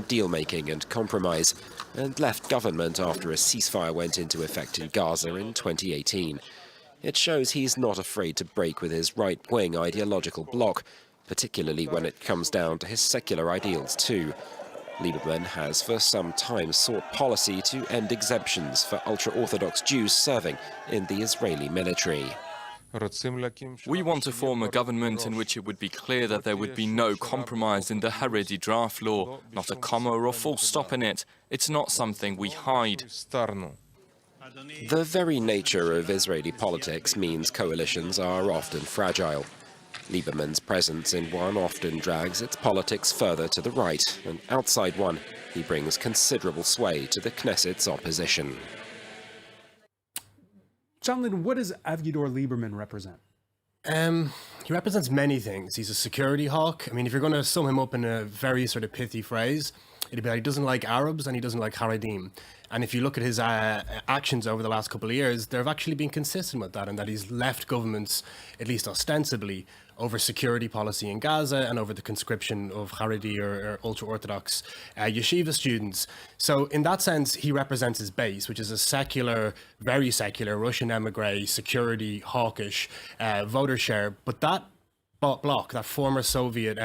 deal-making and compromise, and left government after a ceasefire went into effect in Gaza in 2018. It shows he's not afraid to break with his right-wing ideological bloc, particularly when it comes down to his secular ideals too. Lieberman has for some time sought policy to end exemptions for ultra-Orthodox Jews serving in the Israeli military. We want to form a government in which it would be clear that there would be no compromise in the Haredi draft law, not a comma or a full stop in it. It's not something we hide. The very nature of Israeli politics means coalitions are often fragile. Lieberman's presence in one often drags its politics further to the right, and outside one, he brings considerable sway to the Knesset's opposition. John Lydon, what does Avigdor Lieberman represent? He represents many things. He's a security hawk. I mean, if you're going to sum him up in a very sort of pithy phrase, it'd be like he doesn't like Arabs and he doesn't like Haredim. And if you look at his actions over the last couple of years, they've actually been consistent with that, and that he's left governments, at least ostensibly, over security policy in Gaza and over the conscription of Haredi or ultra-Orthodox yeshiva students. So in that sense, he represents his base, which is a secular, very secular Russian emigre, security, hawkish voter share. But that bloc, that former Soviet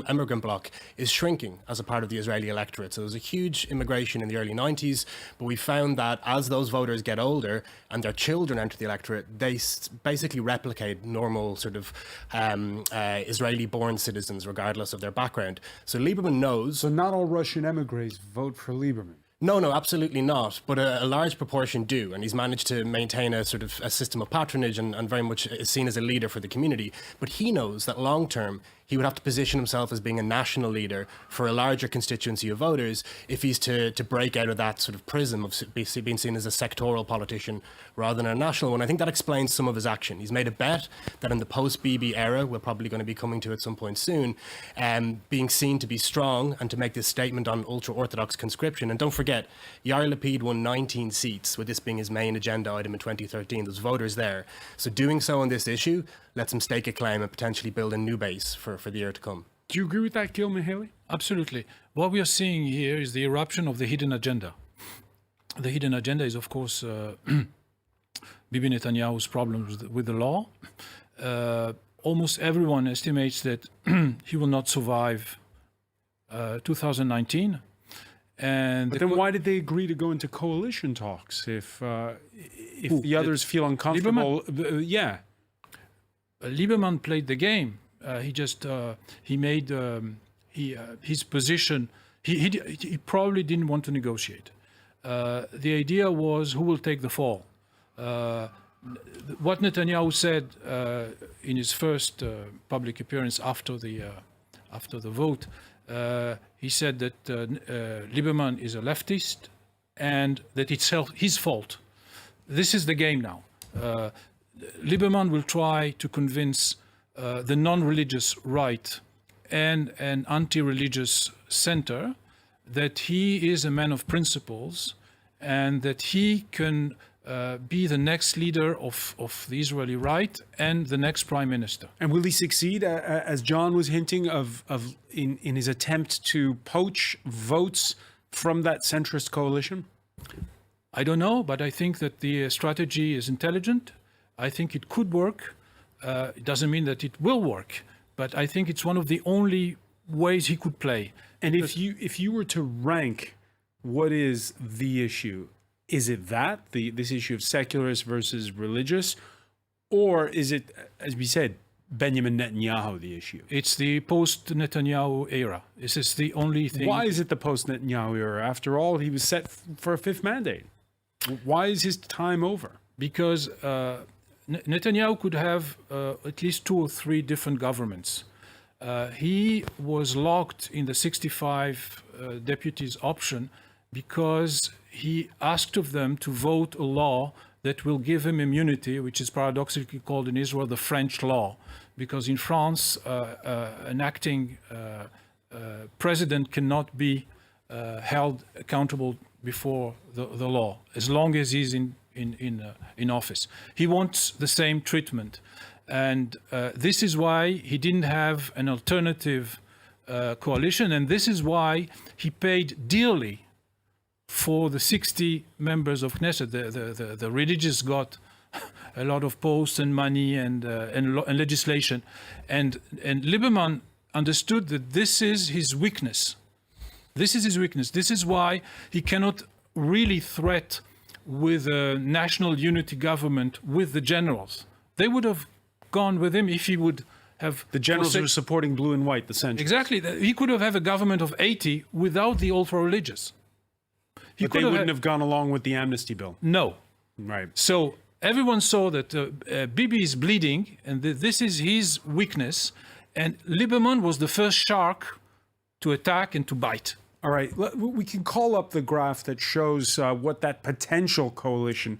immigrant bloc, is shrinking as a part of the Israeli electorate. So there was a huge immigration in the early 90s, but we found that as those voters get older and their children enter the electorate, they basically replicate normal sort of Israeli-born citizens, regardless of their background. So Lieberman knows... So not all Russian emigres vote for Lieberman? No, absolutely not. But a large proportion do. And he's managed to maintain a sort of a system of patronage and very much is seen as a leader for the community. But he knows that long term, he would have to position himself as being a national leader for a larger constituency of voters if he's to break out of that sort of prism of being seen as a sectoral politician rather than a national one. I think that explains some of his action. He's made a bet that in the post-Bibi era, we're probably going to be coming to at some point soon, being seen to be strong and to make this statement on ultra-Orthodox conscription. And don't forget, Yair Lapid won 19 seats, with this being his main agenda item in 2013. There's voters there. So doing so on this issue lets him stake a claim and potentially build a new base for the year to come. Do you agree with that, Gil Mihaly? Absolutely. What we are seeing here is the eruption of the hidden agenda. The hidden agenda is, of course, Bibi Netanyahu's problems with the law. Almost everyone estimates that he will not survive 2019. But then why did they agree to go into coalition talks if the others feel uncomfortable? Lieberman? Lieberman played the game. He made his position. He probably didn't want to negotiate. The idea was who will take the fall. What Netanyahu said in his first public appearance after the vote, he said that Lieberman is a leftist and that it's his fault. This is the game now. Lieberman will try to convince the non-religious right and an anti-religious center that he is a man of principles and that he can be the next leader of the Israeli right and the next prime minister. And will he succeed, as John was hinting, in his attempt to poach votes from that centrist coalition? I don't know, but I think that the strategy is intelligent. I think it could work. It doesn't mean that it will work, but I think it's one of the only ways he could play. And if you were to rank what is the issue, is it this issue of secularists versus religious, or is it, as we said, Benjamin Netanyahu the issue? It's the post-Netanyahu era. This is the only thing. Why is it the post-Netanyahu era? After all, he was set for a fifth mandate. Why is his time over? Because Netanyahu could have at least 2 or 3 different governments. He was locked in the 65 deputies option because he asked of them to vote a law that will give him immunity, which is paradoxically called in Israel the French law, because in France, an acting president cannot be held accountable before the law, as long as he's in office. He wants the same treatment. And this is why he didn't have an alternative coalition, and this is why he paid dearly for the 60 members of Knesset. The religious got a lot of posts and money and legislation, and Lieberman understood that this is his weakness. This is his weakness. This is why he cannot really threat with a national unity government with the generals. They would have gone with him if he would have... The generals were supporting blue and white, the centrists. Exactly. He could have a government of 80 without the ultra-religious. But they wouldn't have gone along with the amnesty bill. No. Right. So everyone saw that Bibi is bleeding, and this is his weakness, and Lieberman was the first shark to attack and to bite. All right, we can call up the graph that shows what that potential coalition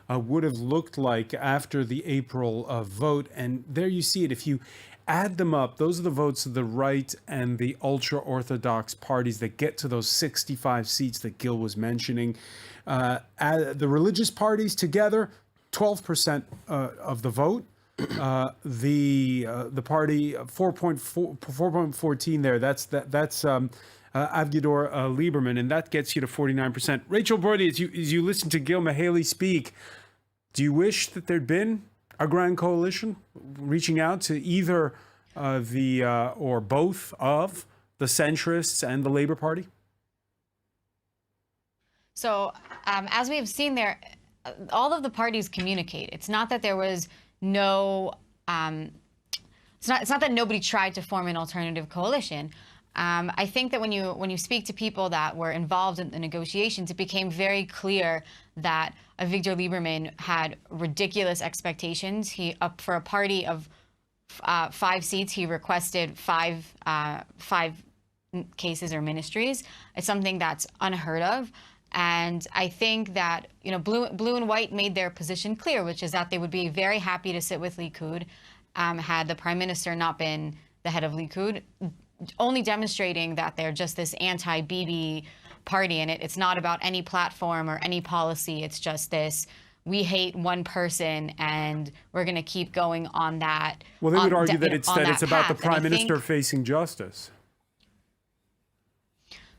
would have looked like after the April vote. And there you see it. If you add them up, those are the votes of the right and the ultra-Orthodox parties that get to those 65 seats that Gil was mentioning. The religious parties together, 12% of the vote. The party 4.14 there. That's Avigdor Lieberman, and that gets you to 49%. Rachel Broyde, as you listen to Gil Mihaly speak, do you wish that there'd been a grand coalition reaching out to either or both of the centrists and the Labour Party? So, as we have seen there, all of the parties communicate. It's not that there was no. It's not that nobody tried to form an alternative coalition. I think that when you speak to people that were involved in the negotiations, it became very clear that Avigdor Lieberman had ridiculous expectations. He, up for a party of 5 seats, he requested five cases or ministries. It's something that's unheard of. And I think that, blue and white made their position clear, which is that they would be very happy to sit with Likud had the prime minister not been the head of Likud, only demonstrating that they're just this anti-Bibi party, and it's not about any platform or any policy. It's just this, we hate one person, and we're going to keep going on that. Well, they would argue that it's about the path. prime minister facing justice.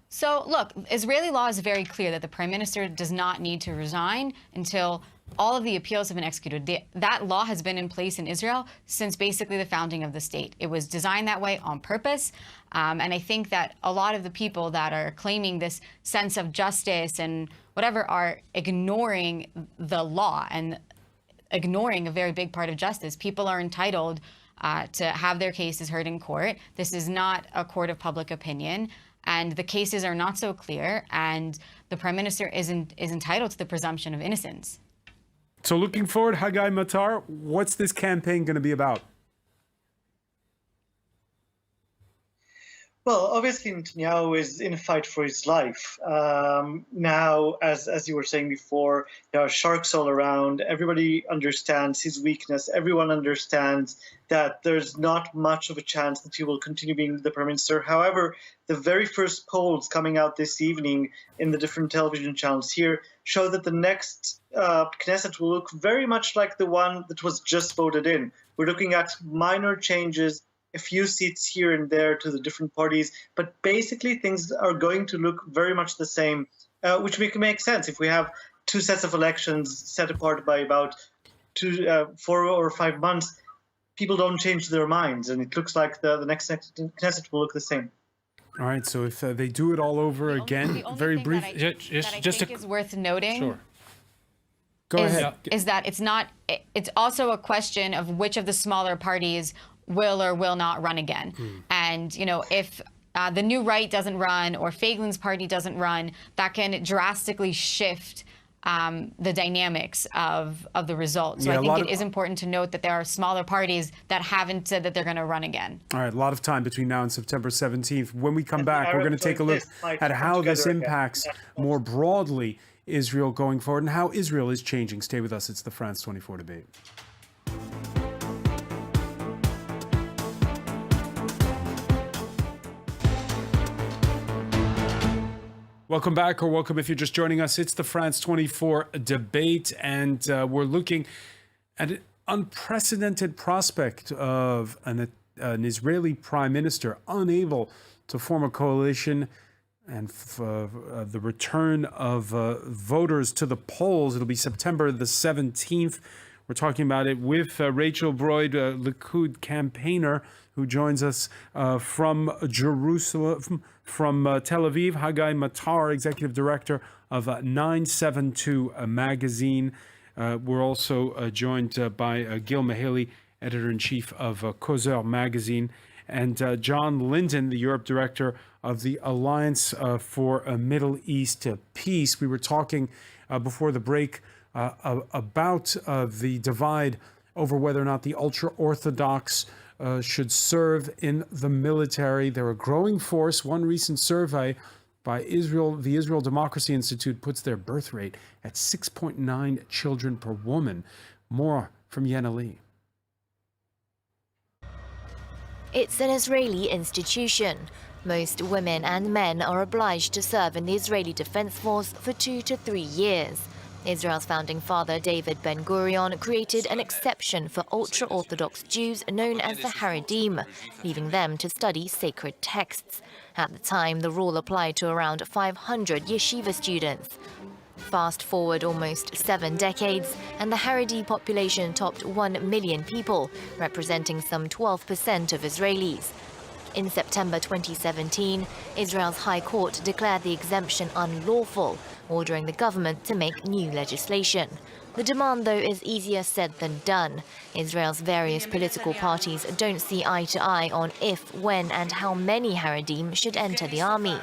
So, look, Israeli law is very clear that the prime minister does not need to resign until all of the appeals have been executed. That law has been in place in Israel since basically the founding of the state. It was designed that way on purpose. And I think that a lot of the people that are claiming this sense of justice and whatever are ignoring the law and ignoring a very big part of justice. People are entitled to have their cases heard in court. This is not a court of public opinion. And the cases are not so clear. And the prime minister is entitled to the presumption of innocence. So looking forward, Haggai Matar, what's this campaign going to be about? Well, obviously Netanyahu is in a fight for his life. Now, as you were saying before, there are sharks all around. Everybody understands his weakness. Everyone understands that there's not much of a chance that he will continue being the prime minister. However, the very first polls coming out this evening in the different television channels here show that the next Knesset will look very much like the one that was just voted in. We're looking at minor changes, a few seats here and there to the different parties, but basically things are going to look very much the same, which makes sense. If we have 2 sets of elections set apart by about 4 or 5 months, people don't change their minds, and it looks like the next Knesset will look the same. All right, so if they do it all over again, very brief. I think is worth noting. Sure. Go ahead. Is that it's also a question of which of the smaller parties will or will not run again. And, if the New Right doesn't run or Feigelin's party doesn't run, that can drastically shift the dynamics of the result. So I think it is important to note that there are smaller parties that haven't said that they're going to run again. All right, a lot of time between now and September 17th. When we come back, we're going to take a look at how this impacts more broadly Israel going forward and how Israel is changing. Stay with us. It's the France 24 debate. Welcome back, or welcome if you're just joining us. It's the France 24 debate, and we're looking at an unprecedented prospect of an Israeli prime minister unable to form a coalition and the return of voters to the polls. It'll be September the 17th. We're talking about it with Rachel Broyde, Likud campaigner, who joins us from Jerusalem, from Tel Aviv. Haggai Matar, executive director of 972 magazine. We're also joined by Gil Mahili, editor-in-chief of Causeur magazine, and John Linden, the Europe director of the Alliance for Middle East Peace. We were talking before the break about the divide over whether or not the ultra-Orthodox should serve in the military. They're a growing force. One recent survey by Israel, the Israel Democracy Institute, puts their birth rate at 6.9 children per woman. More from Yena Lee. It's an Israeli institution. Most women and men are obliged to serve in the Israeli Defense Force for 2 to 3 years. Israel's founding father, David Ben-Gurion, created an exception for ultra-Orthodox Jews known as the Haredim, leaving them to study sacred texts. At the time, the rule applied to around 500 yeshiva students. Fast forward almost 7 decades, and the Haredi population topped 1 million people, representing some 12% of Israelis. In September 2017, Israel's High Court declared the exemption unlawful, ordering the government to make new legislation. The demand, though, is easier said than done. Israel's various political parties don't see eye to eye on if, when, and how many Haredim should enter the army.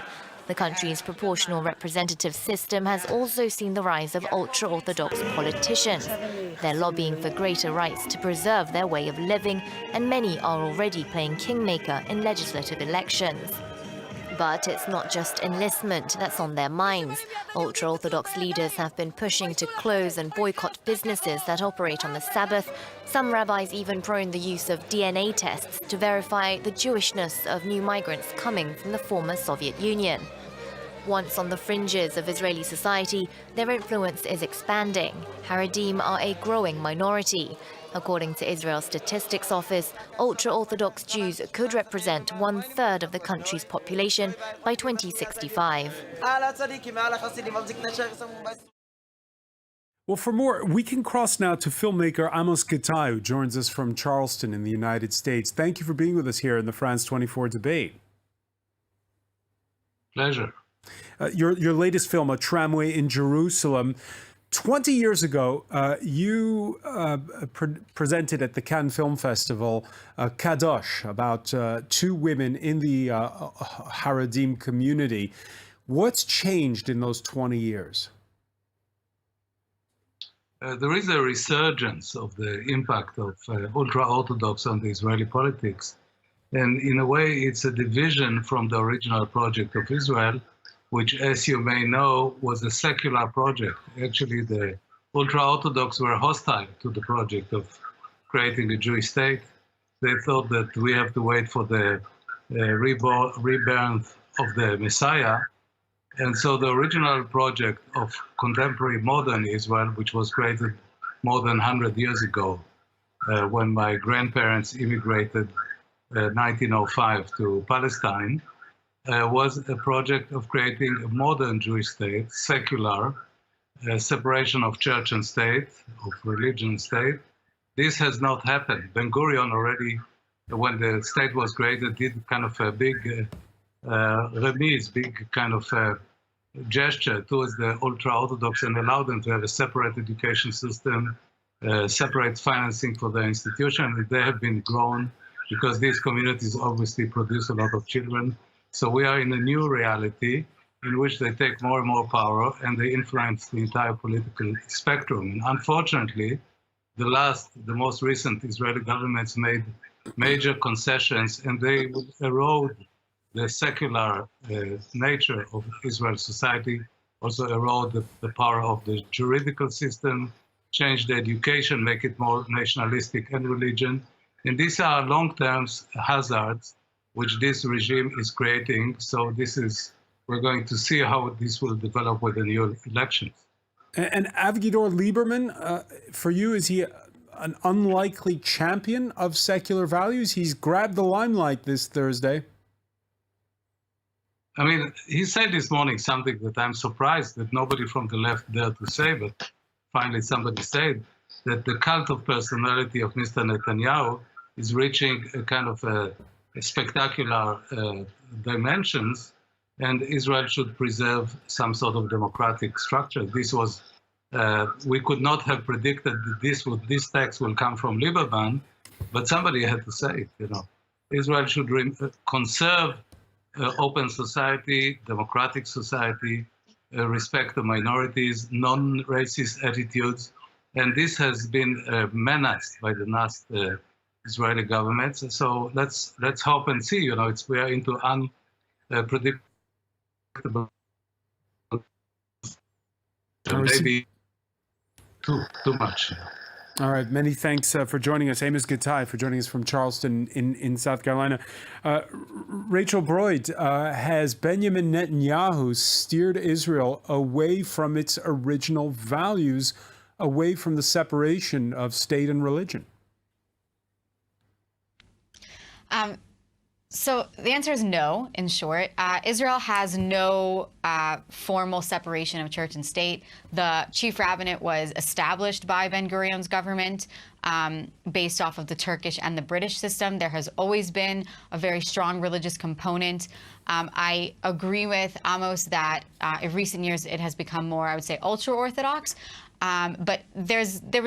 The country's proportional representative system has also seen the rise of ultra-Orthodox politicians. They're lobbying for greater rights to preserve their way of living, and many are already playing kingmaker in legislative elections. But it's not just enlistment that's on their minds. Ultra-Orthodox leaders have been pushing to close and boycott businesses that operate on the Sabbath. Some rabbis even prone the use of DNA tests to verify the Jewishness of new migrants coming from the former Soviet Union. Once on the fringes of Israeli society, their influence is expanding. Haredim are a growing minority. According to Israel's Statistics Office, ultra-Orthodox Jews could represent 1/3 of the country's population by 2065. Well, for more, we can cross now to filmmaker Amos Gitai, who joins us from Charleston in the United States. Thank you for being with us here in the France 24 debate. Pleasure. Your latest film, A Tramway in Jerusalem. 20 years ago, you presented at the Cannes Film Festival Kadosh, about 2 women in the Haredim community. What's changed in those 20 years? There is a resurgence of the impact of ultra-Orthodox on the Israeli politics. And in a way, it's a division from the original project of Israel, which, as you may know, was a secular project. Actually, the ultra-Orthodox were hostile to the project of creating a Jewish state. They thought that we have to wait for the rebirth of the Messiah. And so the original project of contemporary modern Israel, which was created more than 100 years ago, when my grandparents immigrated 1905 to Palestine, was a project of creating a modern Jewish state, secular, separation of church and state, of religion and state. This has not happened. Ben-Gurion already, when the state was created, did kind of a big remise, big kind of gesture towards the ultra-Orthodox and allowed them to have a separate education system, separate financing for their institution. They have been grown because these communities obviously produce a lot of children. So we are in a new reality in which they take more and more power and they influence the entire political spectrum. And unfortunately, the most recent Israeli governments made major concessions, and they would erode the secular nature of Israel's society, also erode the power of the juridical system, change the education, make it more nationalistic and religion. And these are long-term hazards which this regime is creating. So we're going to see how this will develop with the new elections. And Avigdor Lieberman, for you, is he an unlikely champion of secular values? He's grabbed the limelight this Thursday. I mean, he said this morning something that I'm surprised that nobody from the left dared to say, but finally somebody said that the cult of personality of Mr. Netanyahu is reaching a kind of a spectacular dimensions, and Israel should preserve some sort of democratic structure. This was, we could not have predicted that this text will come from Lieberman, but somebody had to say it, you know. Israel should conserve open society, democratic society, respect the minorities, non-racist attitudes, and this has been menaced by the last Israeli government. So let's hope and see. You know, we are into unpredictable, maybe too much. All right. Many thanks for joining us. Amos Gittai for joining us from Charleston in South Carolina. Rachel Broyde, has Benjamin Netanyahu steered Israel away from its original values, away from the separation of state and religion? So the answer is no, in short. Israel has no formal separation of church and state. The chief rabbinate was established by Ben-Gurion's government based off of the Turkish and the British system. There has always been a very strong religious component. I agree with Amos that in recent years it has become more, I would say, ultra-Orthodox. But there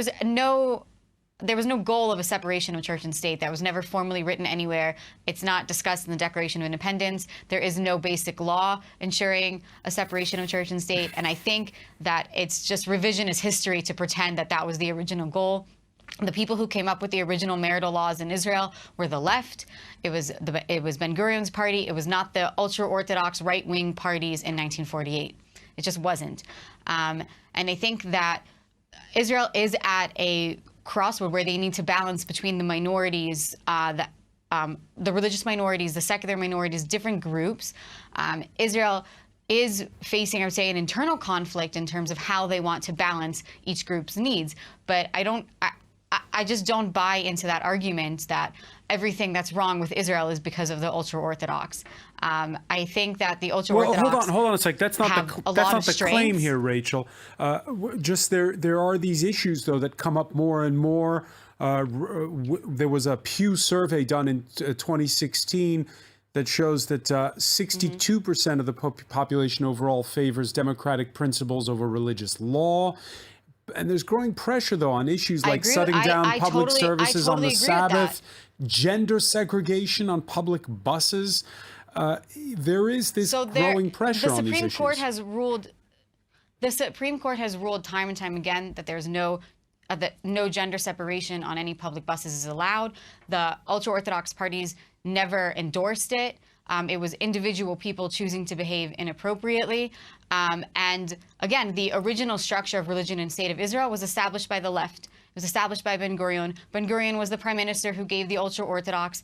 was no goal of a separation of church and state. That was never formally written anywhere. It's not discussed in the Declaration of Independence. There is no basic law ensuring a separation of church and state. And I think that it's just revisionist history to pretend that that was the original goal. The people who came up with the original marital laws in Israel were the left. It was Ben-Gurion's party. It was not the ultra-Orthodox right-wing parties in 1948. It just wasn't. And I think that Israel is at a crossroad where they need to balance between the minorities, the religious minorities, the secular minorities, different groups. Israel is facing, I would say, an internal conflict in terms of how they want to balance each group's needs. But I just don't buy into that argument that everything that's wrong with Israel is because of the ultra-Orthodox. I think that the ultra-Orthodox. Well, hold on a sec. That's not the claim here, Rachel. Just there are these issues though that come up more and more. There was a Pew survey done in 2016 that shows that 62% of the population overall favors democratic principles over religious law. And there's growing pressure, though, on issues like shutting down public services on the Sabbath, gender segregation on public buses. There is this growing pressure on these issues. The Supreme Court has ruled time and time again that there's no gender separation on any public buses is allowed. The ultra-Orthodox parties never endorsed it. It was individual people choosing to behave inappropriately. And again, the original structure of religion and state of Israel was established by the left. It was established by Ben-Gurion. Ben-Gurion was the prime minister who gave the ultra-Orthodox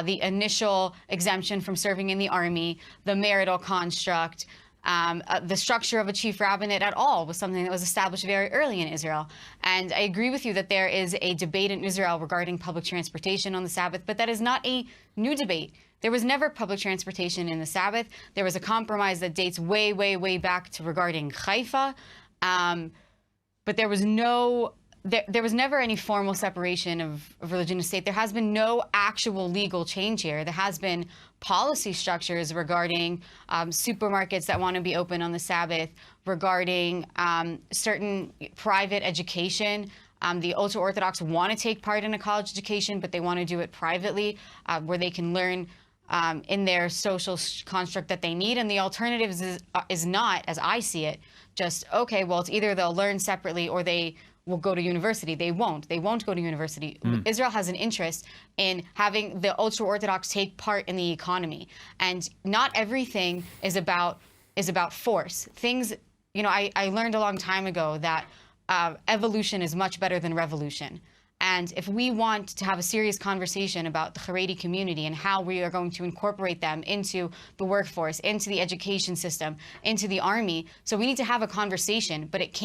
the initial exemption from serving in the army, the marital construct. The structure of a chief rabbinate at all was something that was established very early in Israel. And I agree with you that there is a debate in Israel regarding public transportation on the Sabbath, but that is not a new debate. There was never public transportation in the Sabbath. There was a compromise that dates way, way, way back to regarding Haifa. But there was never any formal separation of religion and state. There has been no actual legal change here. There has been policy structures regarding supermarkets that want to be open on the Sabbath, regarding certain private education. The ultra-Orthodox want to take part in a college education, but they want to do it privately, where they can learn in their social construct that they need. And the alternative is not, as I see it, just, okay, well, it's either they'll learn separately or they will go to university. They won't go to university. Israel has an interest in having the ultra-Orthodox take part in the economy. And not everything is about force. Things, you know, I learned a long time ago that evolution is much better than revolution. And if we want to have a serious conversation about the Haredi community and how we are going to incorporate them into the workforce, into the education system, into the army, so we need to have a conversation, but it can't